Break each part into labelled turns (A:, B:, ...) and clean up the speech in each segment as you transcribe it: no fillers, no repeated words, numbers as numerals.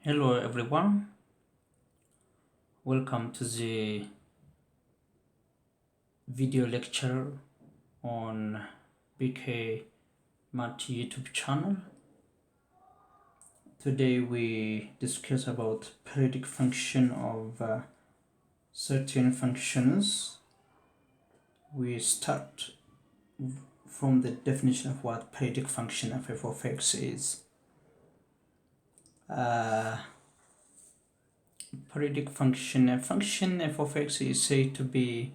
A: Hello everyone, welcome to the video lecture on BK Math YouTube channel. Today we discuss about periodic function of certain functions. We start from the definition of what periodic function of f of x is. Periodic function, a function f of x is said to be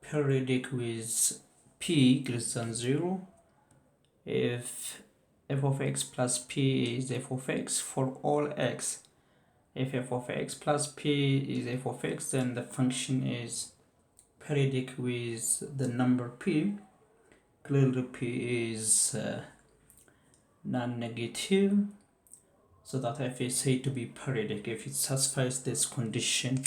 A: periodic with p greater than 0 if f of x plus p is f of x for all x. If f of x plus p is f of x, then the function is periodic with the number p. Clearly p is non-negative, so that f is said to be periodic if it satisfies this condition.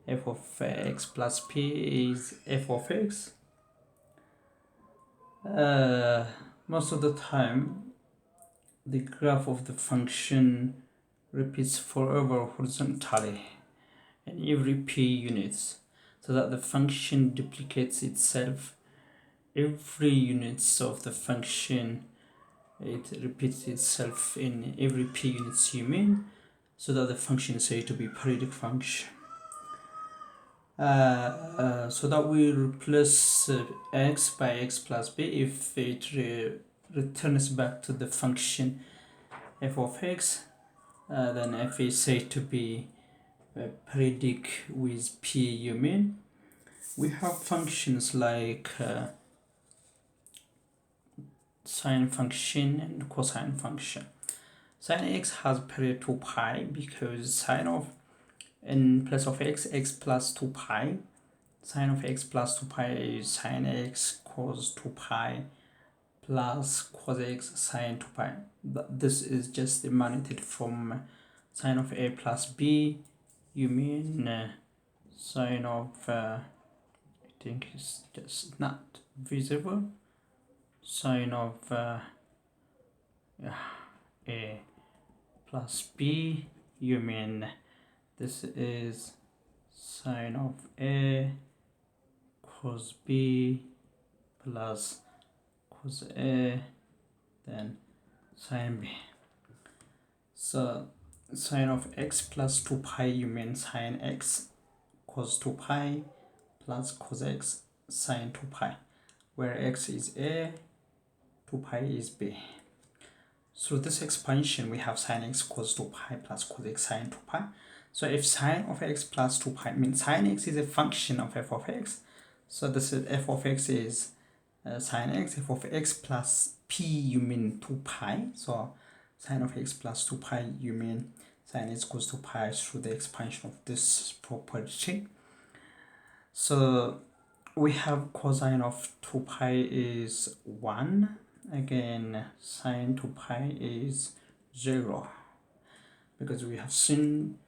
A: F of x plus p is f of x. Most of the time the graph of the function repeats forever horizontally in every p units, so that the function duplicates itself every units of the function. It repeats itself in every p units you mean, so that the function is said to be periodic function. So that we replace x by x plus b if it returns back to the function f of x, then f is said to be periodic with p you mean. We have functions like sine function and cosine function. Sine x has period 2 pi because sine of in place of x plus 2 pi. Sine of x plus 2 pi is sine x cos 2 pi plus cos x sine 2 pi. This is just emanated from sine of a plus b. You mean sine of I think it's just not visible. Sine of a plus b. You mean this is sine of a cos b plus cos a, then sine b. So sine of x plus 2 pi, you mean sine x cos 2 pi plus cos x sine 2 pi, where x is a, 2 pi is b. Through this expansion, we have sine x cos 2 pi plus cos x sine 2 pi. So if sine of x plus 2 pi means sine x is a function of f of x, so this is f of x is sine x. F of x plus p, you mean 2 pi. So sine of x plus 2 pi, you mean sine x cos 2 pi through the expansion of this property. So we have cosine of 2 pi is 1. Again, sine 2 pi is 0. Because we have seen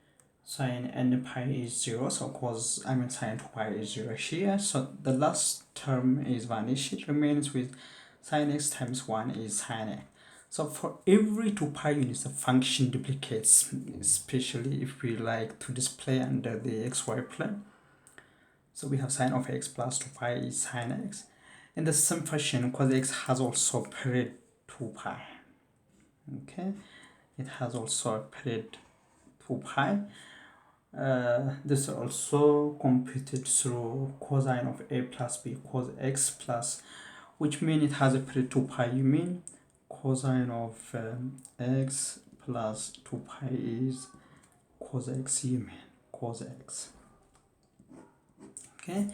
A: sine n pi is 0, so sine 2 pi is 0 here. So the last term is vanished. It remains with sine x times 1 is sine x. So for every 2 pi units, the function duplicates, especially if we like to display under the xy plane. So we have sine of x plus 2 pi is sine x. In the same fashion, cos x has also period 2 pi. Okay, it has also a period 2 pi. This is also computed through cosine of a plus b cos x plus, which means it has a period 2 pi. You mean cosine of x plus 2 pi is cos x, you mean cos x. Okay,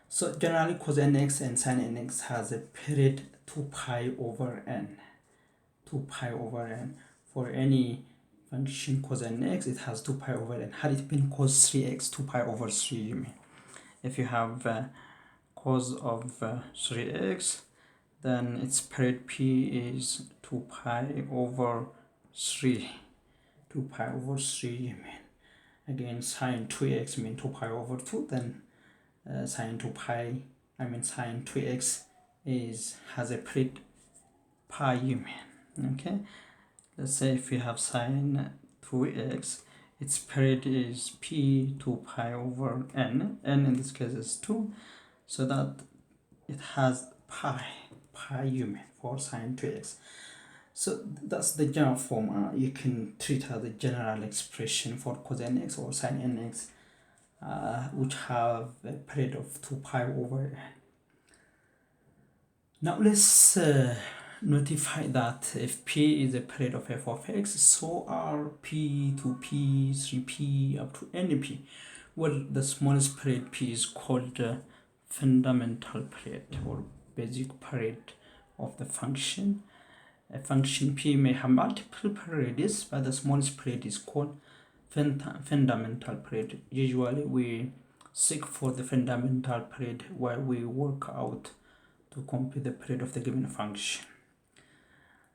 A: so generally cos nx and sin nx has a period 2 pi over n. 2 pi over n. For any function cos nx, it has 2 pi over n. Had it been cos 3x, 2 pi over 3, you mean. If you have cos of 3x, then its period p is 2 pi over 3. 2 pi over 3, you mean. Again, sine 2x mean 2 pi over 2, then sine 2 pi, sine 2x has a period pi, you mean. Okay, let's say if we have sine 2x, its period is p 2 pi over n in this case is 2, so that it has pi you for sine 2x. So that's the general form. You can treat as the general expression for cosine x or sine nx, which have a period of 2 pi over n. Now let's notify that if p is a period of f of x, so are p, 2p, 3p, up to np. Well, the smallest period p is called fundamental period or basic period of the function. A function p may have multiple periods, but the smallest period is called fundamental period. Usually we seek for the fundamental period while we work out to compute the period of the given function.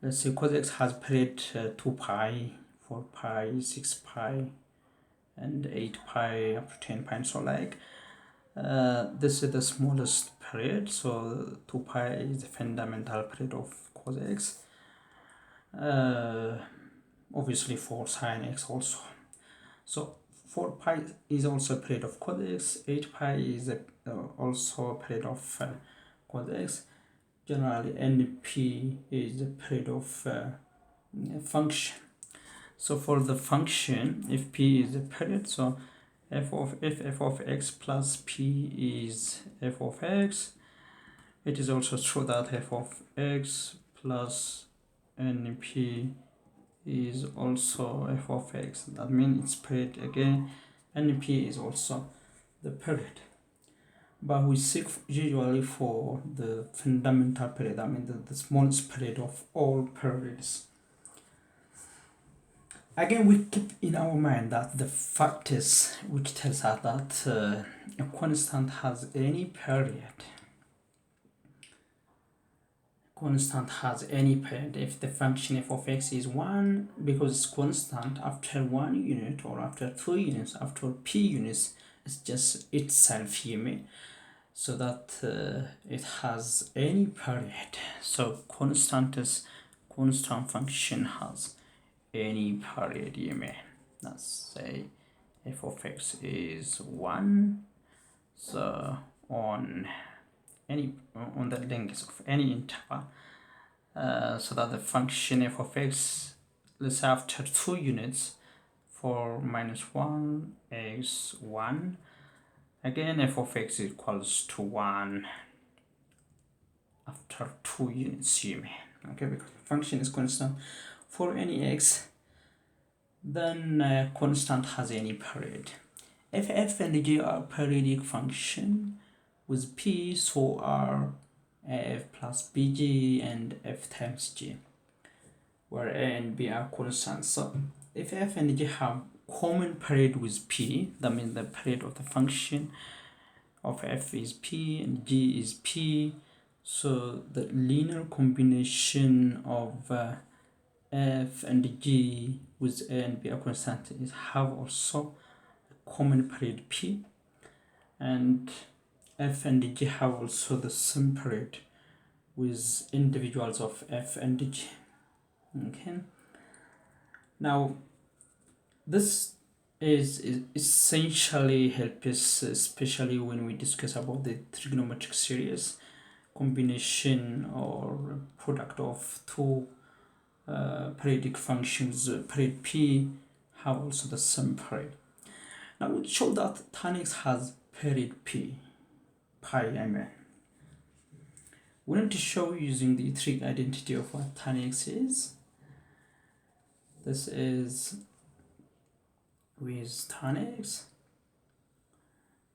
A: Let's say cos x has period 2 pi, 4 pi, 6 pi, and 8 pi up to 10 pi and so like. This is the smallest period, so 2 pi is the fundamental period of cos x. Obviously for sine x also. So 4 pi is also a period of cos x, 8 pi is also a period of cos x. Generally np is the period of function. So for the function, if p is a period, so f of x plus p is f of x, it is also true that f of x plus np is also f of x. That means its period again, np is also the period. But we seek usually for the fundamental period, I mean the smallest period of all periods. Again, we keep in our mind that the factors which tells us that a constant has any period. Constant has any period if the function f of x is 1, because it's constant after 1 unit or after 2 units, after p units, it's just itself, you mean. So that it has any period. So constant function has any period, you mean. Let's say f of x is 1, so on the length of any interval, so that the function f of x, let's say after 2 units, 4 minus 1 is 1. Again, f of x equals to 1 after 2 units, you mean. Okay, because the function is constant for any x, then constant has any period. If f and g are periodic function with p, so are f plus bg and f times g, where a and b are constants. So if f and g have common period with p, that means the period of the function of f is p and g is p, so the linear combination of f and g with a and b are constant is have also a common period p, and f and g have also the same period with individuals of f and g. Okay, now this is essentially help us, especially when we discuss about the trigonometric series, combination or product of two periodic functions, period p have also the same period. Now we show that tan x has period p, pi I mean. We need to show using the trig identity of what tan x is. This is with tan x,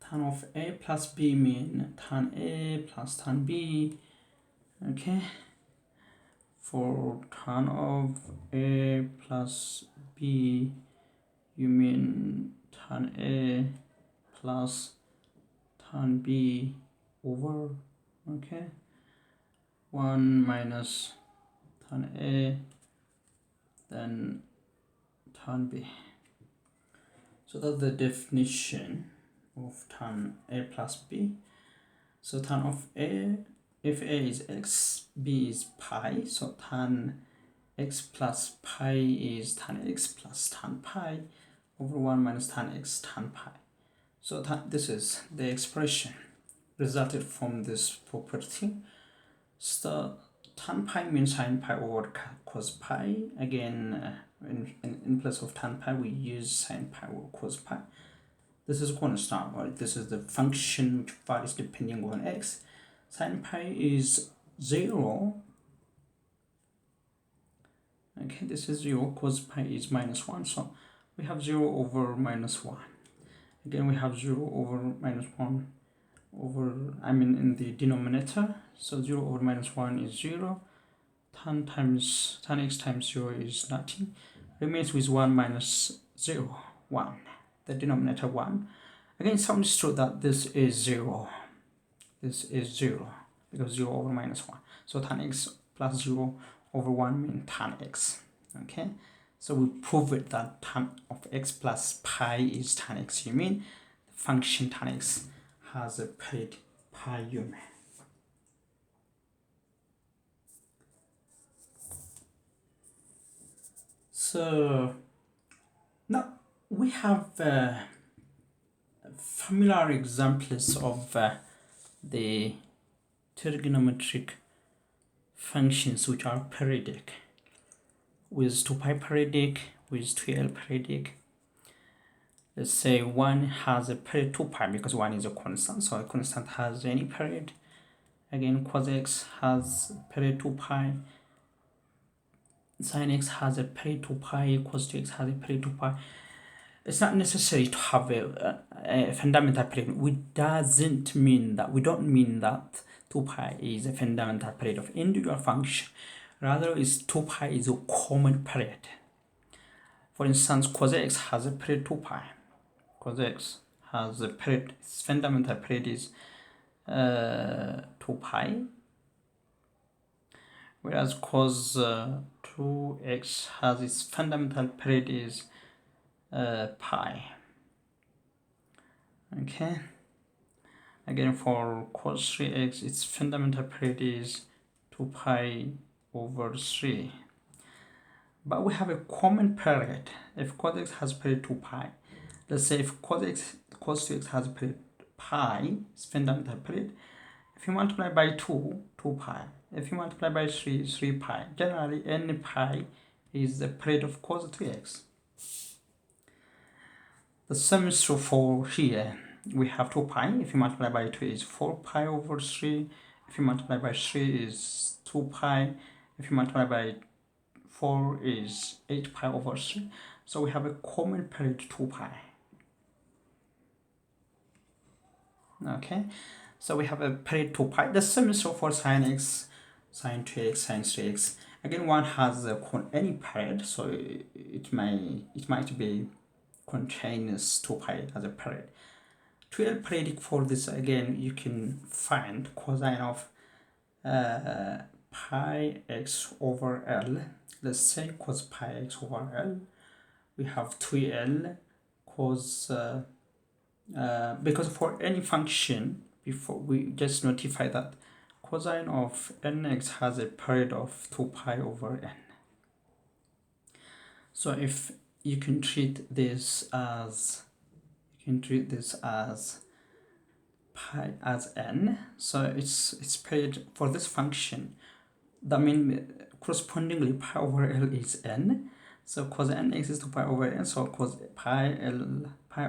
A: tan of a plus b mean tan a plus tan b. Okay, for tan of a plus b, you mean tan a plus tan b over, okay, 1 minus tan a, then tan b. So that's the definition of tan a plus b. So tan of a, if a is x, b is pi, so tan x plus pi is tan x plus tan pi over 1 minus tan x tan pi. So this is the expression resulted from this property. So tan pi means sin pi over cos pi. Again, in place of tan pi, we use sin pi over cos pi. This is constant, right? This is the function which varies depending on x. Sin pi is 0. Okay, this is 0. Cos pi is minus 1. So we have 0 over minus 1. Again, we have 0 over minus 1 over, in the denominator. So 0 over minus 1 is 0. Tan x times 0 is nothing. Remains with 1 minus 0, 1. The denominator 1. Again, it sounds true that this is 0. This is 0 because 0 over minus 1. So tan x plus 0 over 1 means tan x. Okay, so we prove it that tan of x plus pi is tan x. You mean the function tan x has a period pi unit. So now we have familiar examples of the trigonometric functions which are periodic, with 2 pi periodic, with 2l periodic. Let's say 1 has a period 2 pi because 1 is a constant, so a constant has any period. Again, cos x has period 2 pi, sin x has a period 2 pi, cos 2x has a period 2 pi. It's not necessary to have a fundamental period. We don't mean that 2 pi is a fundamental period of individual function. Rather, 2 pi is a common period. For instance, cos x has a period 2 pi. Cos x has a period, its fundamental period is 2 pi. Whereas cos 2x has its fundamental period is pi. Okay. Again, for cos 3x, its fundamental period is 2 pi over 3. But we have a common period. If cos x has period 2 pi, let's say if cos 2x has period pi, its fundamental period, if you multiply by 2, 2 pi. If you multiply by 3, 3 pi. Generally, n pi is the period of cos 3x. The same is true for here. We have 2 pi. If you multiply by 2 is 4 pi over 3. If you multiply by 3 is 2 pi. If you multiply by 4 is 8 pi over 3. So we have a common period 2 pi. Okay, so we have a period 2 pi. The same is true for sin x, sin 2x, sin 3x. Again, one has any period, so it might be contains 2 pi as a period. 2l periodic, for this, again, you can find cosine of pi x over l. Let's say cos pi x over l. We have 2l cos, because for any function, before we just notify that cosine of nx has a period of 2 pi over n. So if you can treat this as pi as n, so it's period for this function. That means correspondingly pi over l is n. So cos nx is 2 pi over n. So cos pi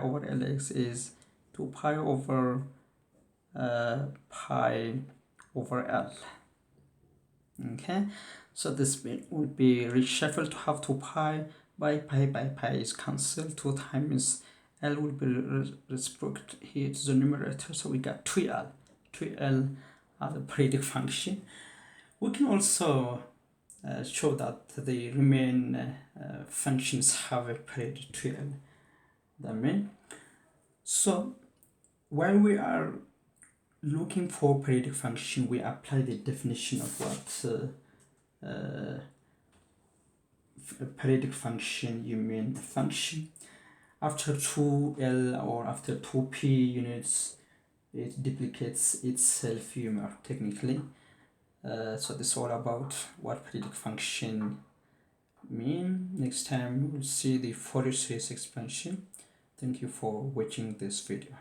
A: over lx is 2 pi over pi over l. Okay, so this would be reshuffled to have 2 pi by pi is cancelled. 2 times l will be reciprocated here to the numerator, so we got 2l. 2l as a periodic function. We can also show that the remaining functions have a period 2l. That means, so when we are looking for periodic function, we apply the definition of what a periodic function. You mean the function after 2l or after 2p units, it duplicates itself, technically. So this is all about what periodic function in. Next time we'll see the Fourier series expansion. Thank you for watching this video.